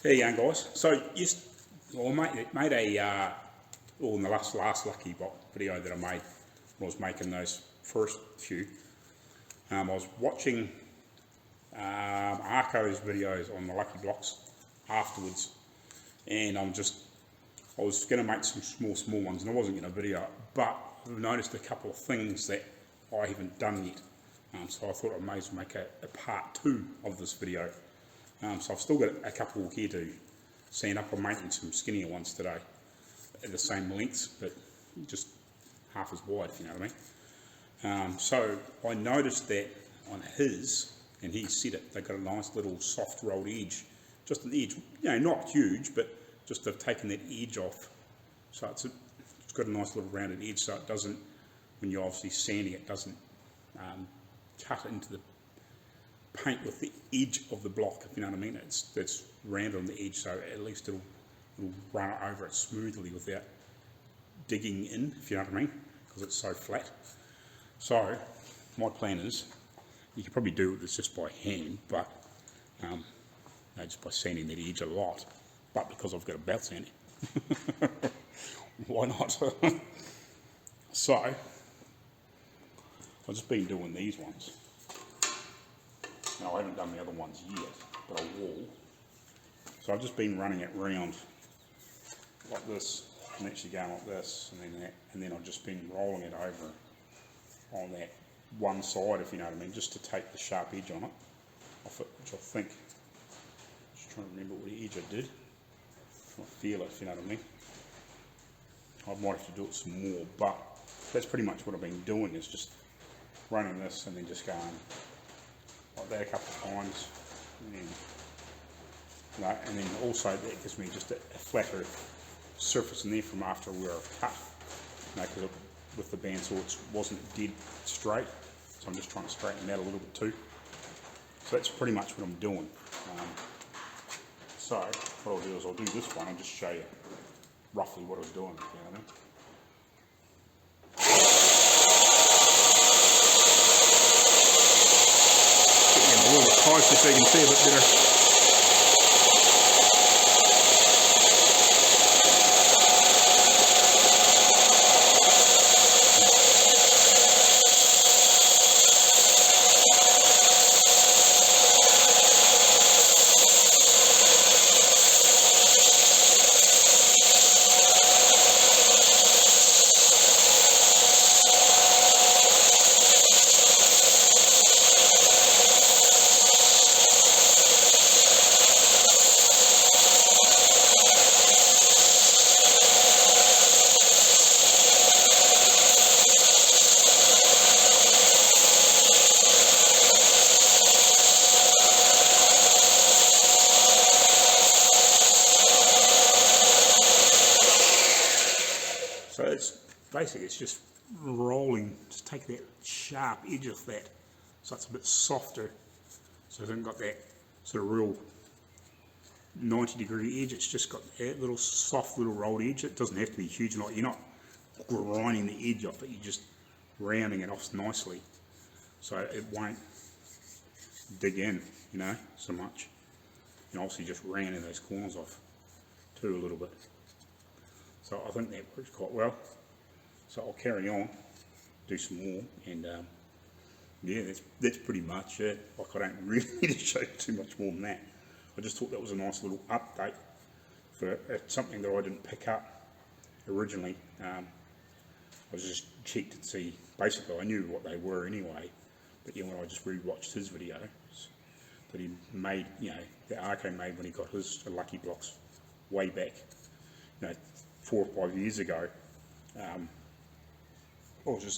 There you go, guys. So, yes, well, I made a, in the last Lucky Block video that I made, when I was making those first few, I was watching Arco's videos on the Lucky Blocks afterwards, and I was going to make some small ones, and I wasn't going to video, but I've noticed a couple of things that I haven't done yet, so I thought I may as well make a part 2 of this video. So I've still got a couple here to sand up. I'm making some skinnier ones today at the same lengths, but just half as wide, if you know what I mean. So I noticed that on his, and he said it, they've got a nice little soft rolled edge, just an edge, you know, not huge, but just they've taken that edge off. So it's got a nice little rounded edge, so it doesn't, when you're obviously sanding, it doesn't cut into the paint with the edge of the block, if you know what I mean. It's rounded on the edge, so at least it'll run over it smoothly without digging in, if you know what I mean, because it's so flat. So my plan is, you could probably do this just by hand, but just by sanding that edge a lot, but because I've got a belt sander, why not? So I've just been doing these ones. Now I haven't done the other ones yet, but I will. So I've just been running it round like this, and actually going like this, and then that, and then I've just been rolling it over on that one side, if you know what I mean, just to take the sharp edge on it off it, which I think, just trying to remember what edge I did. I feel it, if you know what I mean. I might have to do it some more, but that's pretty much what I've been doing, is just running this and then just going like that a couple of times, and then also that gives me just a flatter surface in there from after where I've cut, because with the bandsaw it wasn't dead straight, so I'm just trying to straighten that a little bit too. So that's pretty much what I'm doing. So what I'll do is I'll do this one and just show you roughly what I was doing, you know what I mean? A little bit closer so you can see a bit better. So it's basically, it's just rolling, just take that sharp edge off that, so it's a bit softer, so it hasn't got that sort of real 90-degree edge. It's just got that little soft little rolled edge. It doesn't have to be huge, like you're not grinding the edge off it, you're just rounding it off nicely, so it won't dig in, you know, so much. And obviously just rounding those corners off too a little bit. So I think that works quite well. So I'll carry on, do some more, and yeah, that's pretty much it. Like, I don't really need to show you too much more than that. I just thought that was a nice little update for something that I didn't pick up originally. I was just checked to see, basically I knew what they were anyway, but yeah, when I just re-watched his video that he made, you know, that Arco made when he got his Lucky Blocks way back, you know, 4 or 5 years ago,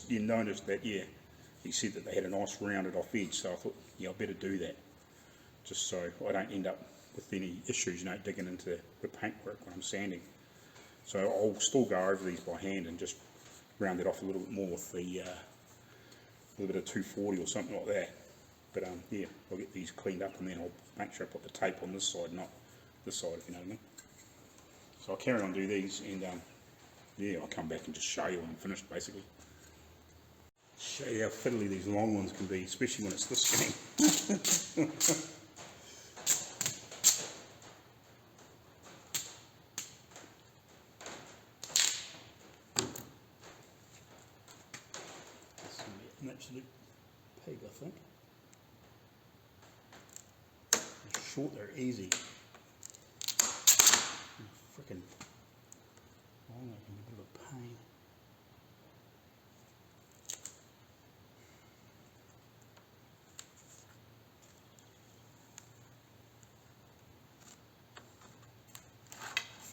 you noticed that, yeah, he said that they had a nice rounded off edge, so I thought, yeah, I better do that, just so I don't end up with any issues, you know, digging into the paintwork when I'm sanding. So I'll still go over these by hand and just round it off a little bit more with the little bit of 240 or something like that. But yeah, I'll get these cleaned up and then I'll make sure I put the tape on this side, not this side, if you know what I mean. So I'll carry on do these, and yeah, I'll come back and just show you when I'm finished, basically. Show you how fiddly these long ones can be, especially when it's this skinny. absolute pig, I think. They're short, they're easy. Freaking long, they can be a bit of a pain.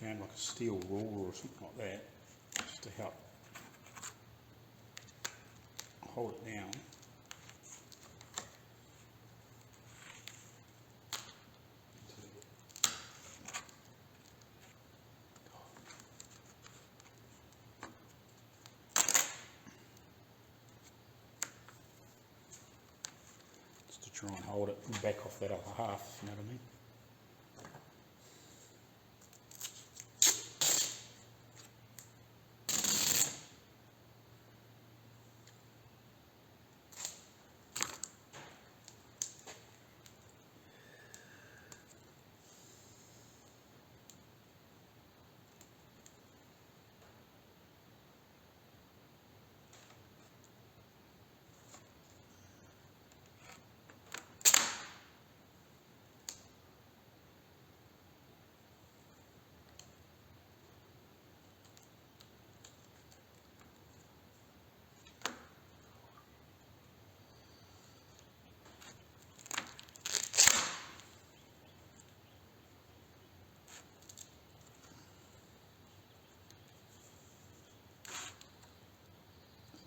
Found like a steel ruler or something like that just to help hold it down. Just to try and hold it and back off that other half, you know what I mean?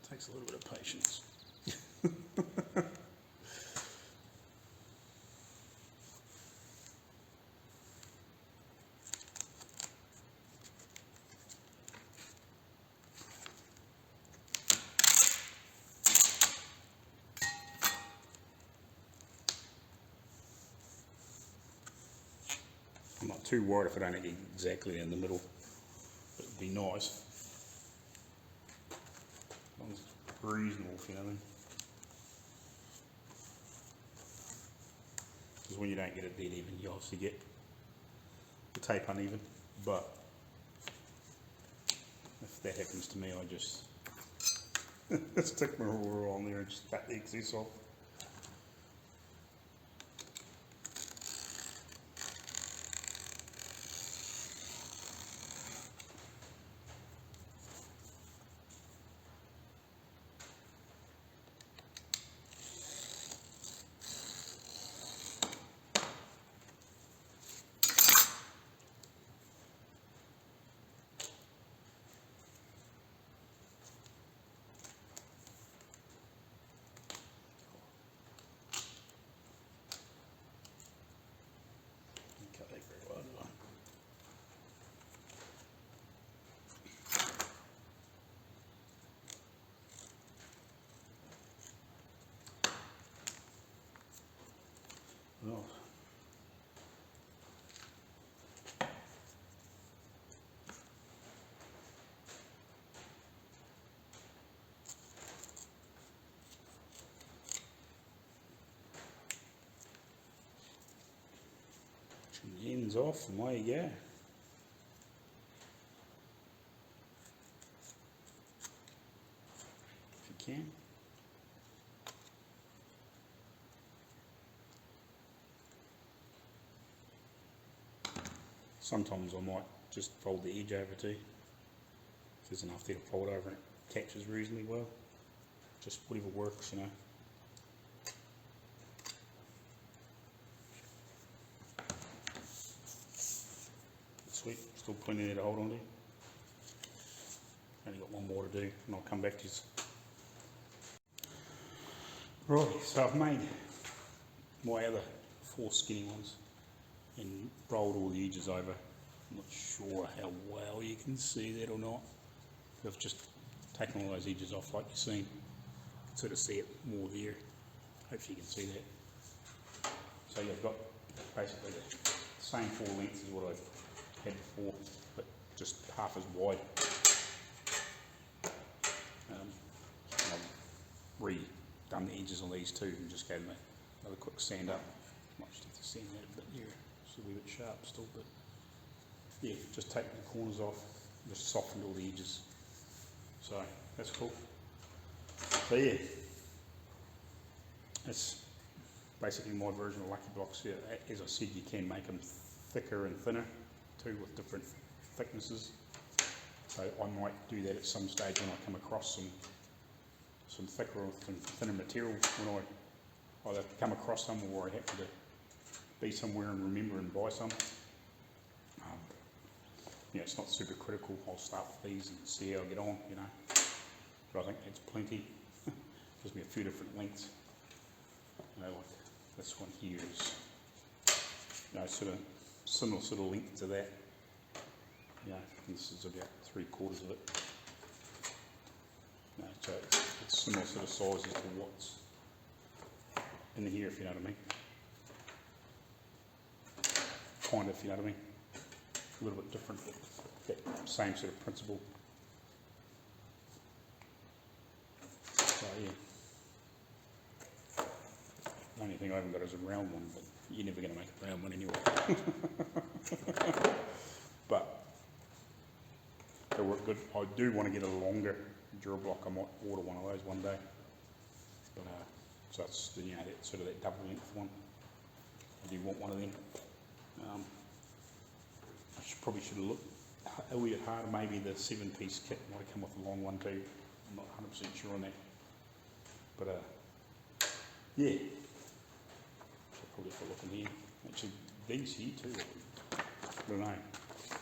Takes a little bit of patience. I'm not too worried if I don't get exactly in the middle. It'd be nice. As long as it's reasonable, if you know what I mean. Because when you don't get it dead even, you obviously get the tape uneven. But if that happens to me, I just stick my ruler on there and just cut the excess off. Oh. Trim the ends off and away you go. If you can. Sometimes I might just fold the edge over too. If there's enough there to fold over and it catches reasonably well. Just whatever works, you know. Sweet, still plenty there to hold on to. Only got one more to do and I'll come back to you. Right, so I've made my other 4 skinny ones and rolled all the edges over. I'm not sure how well you can see that or not. I've just taken all those edges off like you've seen. Sort of see it more there. Hopefully you can see that. So you've got basically the same 4 lengths as what I had before, but just half as wide. I've redone the edges on these two and just gave them another quick sand up. Might just have to sand that a bit there. It's a wee bit sharp still, but yeah, just taking the corners off, just softened all the edges. So that's cool. So yeah, it's basically my version of Lucky Blocks. Yeah, as I said, you can make them thicker and thinner too, with different thicknesses. So I might do that at some stage when I come across some thicker or thinner material, when I either come across some or I happen to be somewhere and remember and buy some. Yeah, it's not super critical. I'll start with these and see how I get on, you know. But I think that's plenty. Gives me a few different lengths. You know, like this one here is, you know, sort of similar sort of length to that. You know, this is about 3/4 of it. You know, so it's similar sort of sizes to what's in here, if you know what I mean. Kind of, if you know what I mean. A little bit different, but that same sort of principle. So yeah. The only thing I haven't got is a round one, but you're never going to make a round one anyway. But they work good. I do want to get a longer drill block. I might order one of those one day. But so that's the, you know, that sort of that double length one. I do want one of them. Probably should have looked a wee bit harder. Maybe the 7-piece kit might have come with a long one too. I'm not 100% sure on that. But yeah. So probably if I look in here. Actually, these here too. I don't know.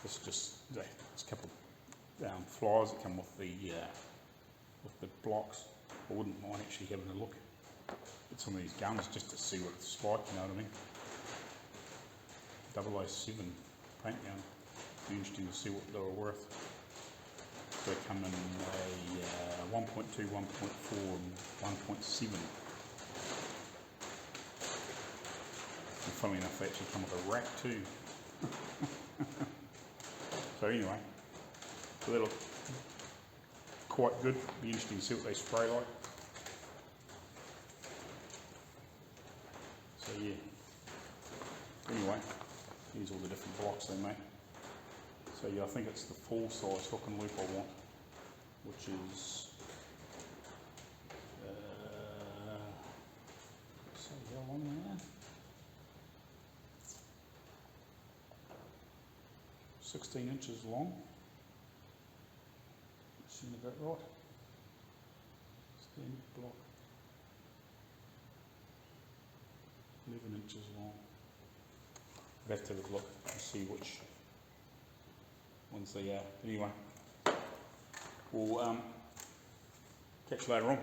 It's just it's a couple of flies that come with the blocks. I wouldn't mind actually having a look at some of these guns just to see what it's like. You know what I mean? 007 paint gun. It'd be interesting to see what they were worth. They come in a 1.2, 1.4 and 1.7. And funnily enough, they actually come with a rack too. So anyway, so they look quite good. Be interesting to see what they spray like. So yeah. Anyway, here's all the different blocks they make. So yeah, I think it's the full size hook and loop I want, which is so how long now? 16 inches long. Seemed about right. Standard block. 11 inches long. I'd have to have a look and see which ones they are. Anyway, we'll catch you later on.